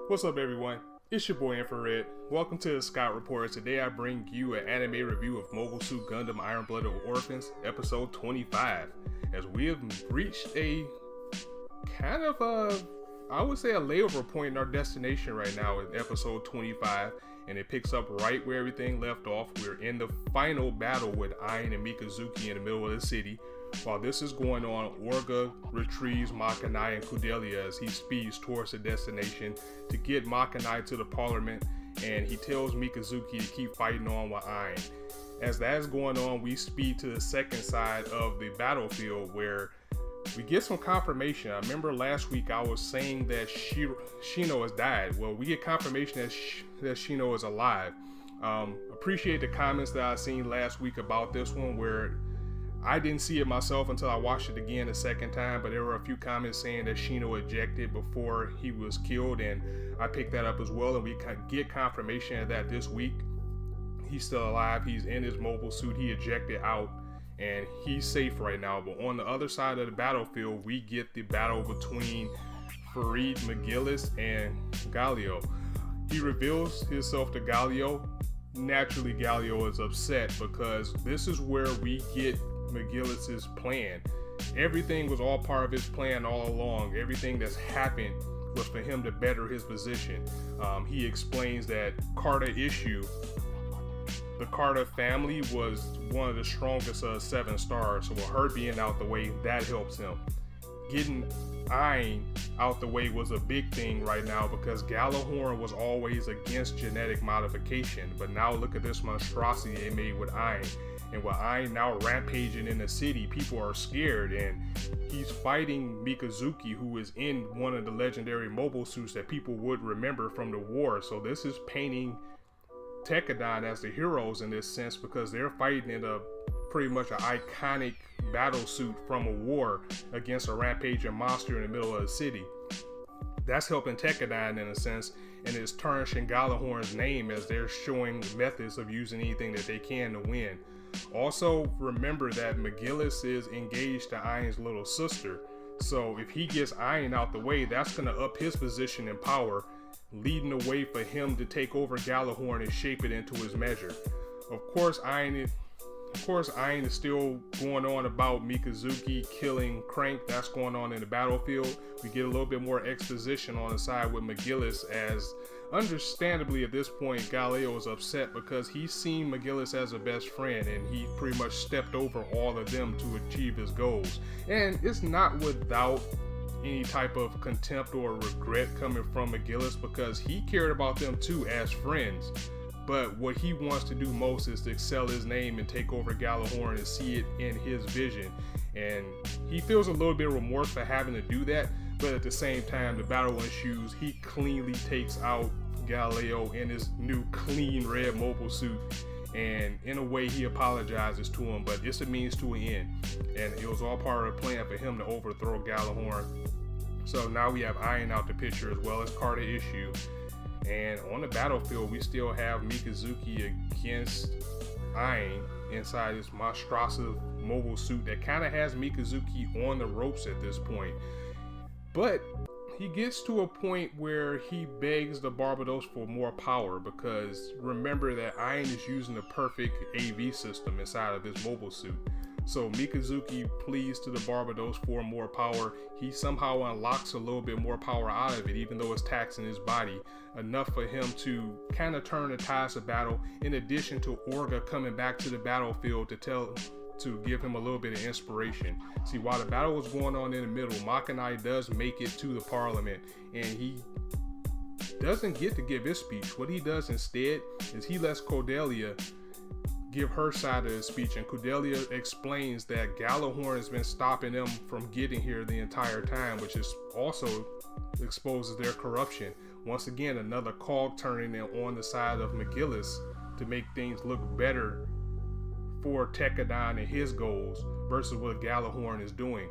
What's up, everyone? It's your boy Infrared. Welcome to the Scout Report. Today I bring you an anime review of Mobile Suit Gundam Iron Blooded Orphans, episode 25. As we have reached a kind of I would say a layover point in our destination right now in episode 25, and it picks up right where everything left off. We're in the final battle with Ain and Mikazuki in the middle of the city. While this is going on, Orga retrieves Makanai and Kudelia as he speeds towards the destination to get Makanai to the parliament, and he tells Mikazuki to keep fighting on with Ain. As that's going on, we speed to the second side of the battlefield where we get some confirmation. I remember last week I was saying that Shino has died. Well, we get confirmation that Shino is alive. Appreciate the comments that I seen last week about this one, where I didn't see it myself until I watched it again a second time, but there were a few comments saying that Shino ejected before he was killed, and I picked that up as well, and we get confirmation of that this week. He's still alive. He's in his mobile suit. He ejected out, and he's safe right now. But on the other side of the battlefield, we get the battle between Farid McGillis and Galio. He reveals himself to Galio. Naturally, Galio is upset because this is where we get McGillis's plan. Everything was all part of his plan all along. Everything that's happened was for him to better his position. He explains that the Carter family was one of the strongest 7 stars, so with her being out the way, that helps him. Getting Ain out the way was a big thing right now because Gjallarhorn was always against genetic modification, but now look at this monstrosity they made with Ain. And with Ain now rampaging in the city, people are scared, and he's fighting Mikazuki, who is in one of the legendary mobile suits that people would remember from the war. So this is painting Tekkadan as the heroes in this sense, because they're fighting in a pretty much an iconic battle suit from a war against a rampaging monster in the middle of the city. That's helping Tekkadan in a sense, and it's tarnishing Gjallarhorn's name as they're showing methods of using anything that they can to win. Also, remember that McGillis is engaged to Ain's little sister, so if he gets Ain out the way, that's going to up his position in power, leading the way for him to take over Gjallarhorn and shape it into his measure. Of course, Ain is still going on about Mikazuki killing Crank. That's going on in the battlefield. We get a little bit more exposition on the side with McGillis, as understandably at this point Galio is upset because he's seen McGillis as a best friend, and he pretty much stepped over all of them to achieve his goals. And it's not without any type of contempt or regret coming from McGillis, because he cared about them too as friends. But what he wants to do most is to excel his name and take over Gjallarhorn and see it in his vision. And he feels a little bit of remorse for having to do that, but at the same time, the battle ensues. He cleanly takes out Galio in his new clean red mobile suit, and in a way he apologizes to him, but it's a means to an end. And it was all part of a plan for him to overthrow Gjallarhorn. So now we have Ain out the picture as well as Carter Issue. And on the battlefield, we still have Mikazuki against Ain inside this monstrosity mobile suit that kind of has Mikazuki on the ropes at this point. But he gets to a point where he begs the Barbados for more power, because remember that Ain is using the perfect AV system inside of this mobile suit. So Mikazuki pleads to the Barbados for more power. He somehow unlocks a little bit more power out of it, even though it's taxing his body, enough for him to kind of turn the tides of battle, in addition to Orga coming back to the battlefield to give him a little bit of inspiration. See, while the battle was going on in the middle, Makanai does make it to the parliament, and he doesn't get to give his speech. What he does instead is he lets Kudelia give her side of the speech, and Kudelia explains that Gjallarhorn has been stopping them from getting here the entire time, which is also exposes their corruption. Once again, another cog turning on the side of McGillis to make things look better for Tekkadan and his goals versus what Gjallarhorn is doing.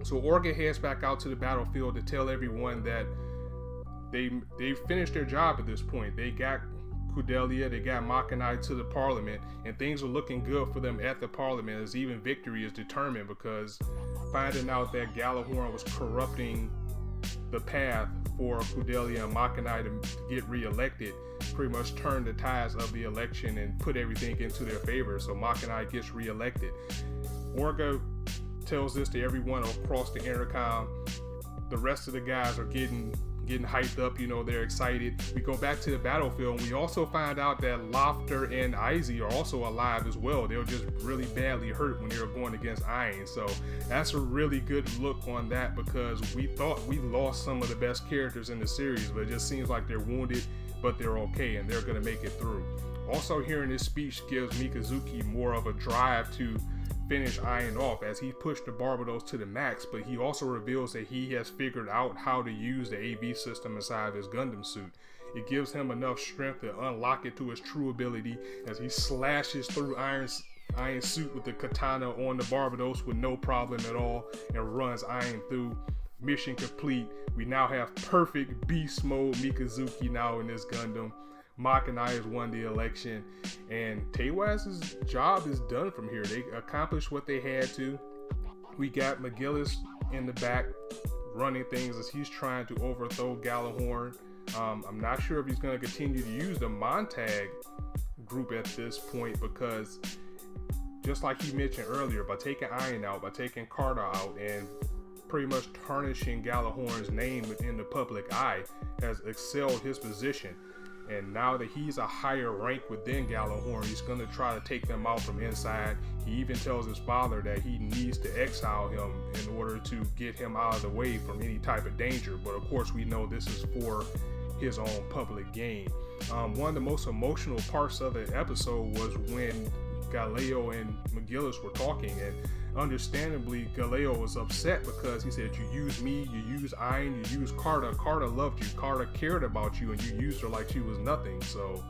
So Orga heads back out to the battlefield to tell everyone that they finished their job at this point. They got Kudelia, they got Makanai to the parliament, and things are looking good for them at the parliament, as even victory is determined, because finding out that Gjallarhorn was corrupting the path for Kudelia and Makanai to get reelected, pretty much turned the tides of the election and put everything into their favor. So Makanai gets reelected. Orga tells this to everyone across the intercom. The rest of the guys are getting hyped up, they're excited. We go back to the battlefield, and we also find out that Laughter and Izzy are also alive as well. They were just really badly hurt when they were going against Ayn. So that's a really good look on that, because we thought we lost some of the best characters in the series, but it just seems like they're wounded, but they're okay, and they're going to make it through. Also, hearing this speech gives Mikazuki more of a drive to finish Ayn off, as he pushed the Barbados to the max, but he also reveals that he has figured out how to use the AV system inside of his Gundam suit. It gives him enough strength to unlock it to its true ability, as he slashes through Ayn's suit with the katana on the Barbados with no problem at all, and runs Ayn through. Mission complete. We now have perfect beast mode Mikazuki now in this Gundam. Makanai has won the election, and Teiwaz's job is done from here. They accomplished what they had to. We got McGillis in the back running things as he's trying to overthrow Gallahorn. I'm not sure if he's going to continue to use the Montag group at this point, because just like he mentioned earlier, by taking Ayn out, by taking Carter out, and pretty much tarnishing Gallahorn's name within the public eye, has excelled his position. And now that he's a higher rank within Gallahorn, he's going to try to take them out from inside. He even tells his father that he needs to exile him in order to get him out of the way from any type of danger. But of course, we know this is for his own public gain. One of the most emotional parts of the episode was when Galeo and McGillis were talking, and understandably Galeo was upset because he said, you used me, you used Ayn, you used Carter. Carter loved you, Carter cared about you, and you used her like she was nothing. So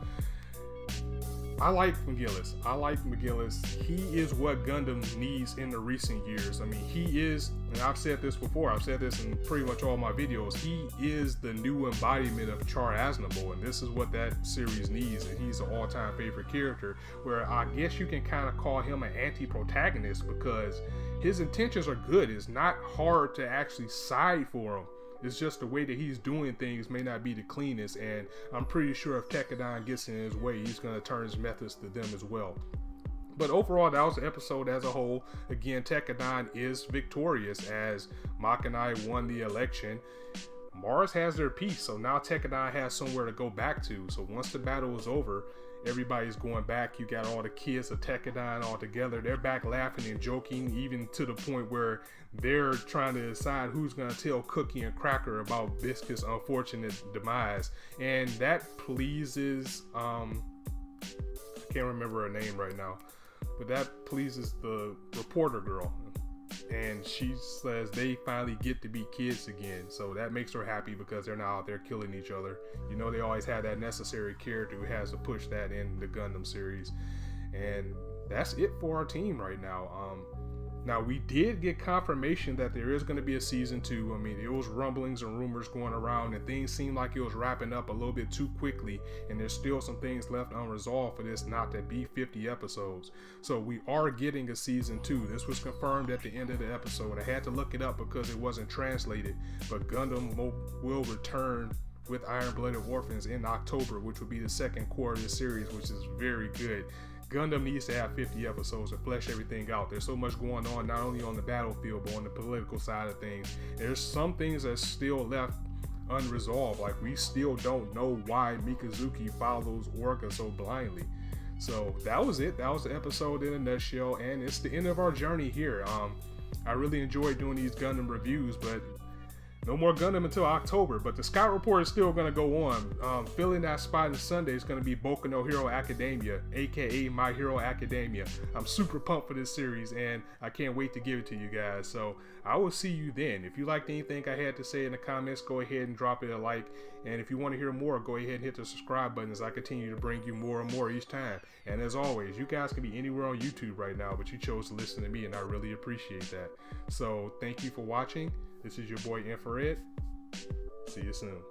I like McGillis. He is what Gundam needs in the recent years. I mean, he is, and I've said this before, I've said this in pretty much all my videos, he is the new embodiment of Char Aznable, and this is what that series needs, and he's an all-time favorite character, where I guess you can kind of call him an anti-protagonist, because his intentions are good. It's not hard to actually side for him. It's just the way that he's doing things may not be the cleanest, and I'm pretty sure if Tekkadan gets in his way, he's going to turn his methods to them as well. But overall, that was the episode as a whole. Again, Tekkadan is victorious as Makanai won the election. Mars has their peace, so now Tekkadan has somewhere to go back to. So once the battle is over, everybody's going back. You got all the kids of Tekkadan all together. They're back laughing and joking, even to the point where they're trying to decide who's going to tell Cookie and Cracker about Biscuit's unfortunate demise. And that pleases, I can't remember her name right now, but that pleases the reporter girl. And she says they finally get to be kids again. So that makes her happy, because they're not out there killing each other. You know, they always have that necessary character who has to push that in the Gundam series. And that's it for our team right now. Now, we did get confirmation that there is going to be a season 2. I mean, it was rumblings and rumors going around, and things seemed like it was wrapping up a little bit too quickly, and there's still some things left unresolved for this not to be 50 episodes. So we are getting a season 2. This was confirmed at the end of the episode. I had to look it up because it wasn't translated, but Gundam will return with Iron-Blooded Orphans in October, which will be the second quarter of the series, which is very good. Gundam needs to have 50 episodes to flesh everything out. There's so much going on, not only on the battlefield, but on the political side of things. There's some things that's still left unresolved. Like, we still don't know why Mikazuki follows Orga so blindly. So that was it. That was the episode in a nutshell, and it's the end of our journey here. I really enjoyed doing these Gundam reviews, but no more Gundam until October, but the Scout Report is still going to go on. Filling that spot on Sunday is going to be Boku no Hero Academia, aka My Hero Academia. I'm super pumped for this series, and I can't wait to give it to you guys. So I will see you then. If you liked anything I had to say in the comments, go ahead and drop it a like. And if you want to hear more, go ahead and hit the subscribe button as I continue to bring you more and more each time. And as always, you guys can be anywhere on YouTube right now, but you chose to listen to me, and I really appreciate that. So thank you for watching. This is your boy Infrared. See you soon.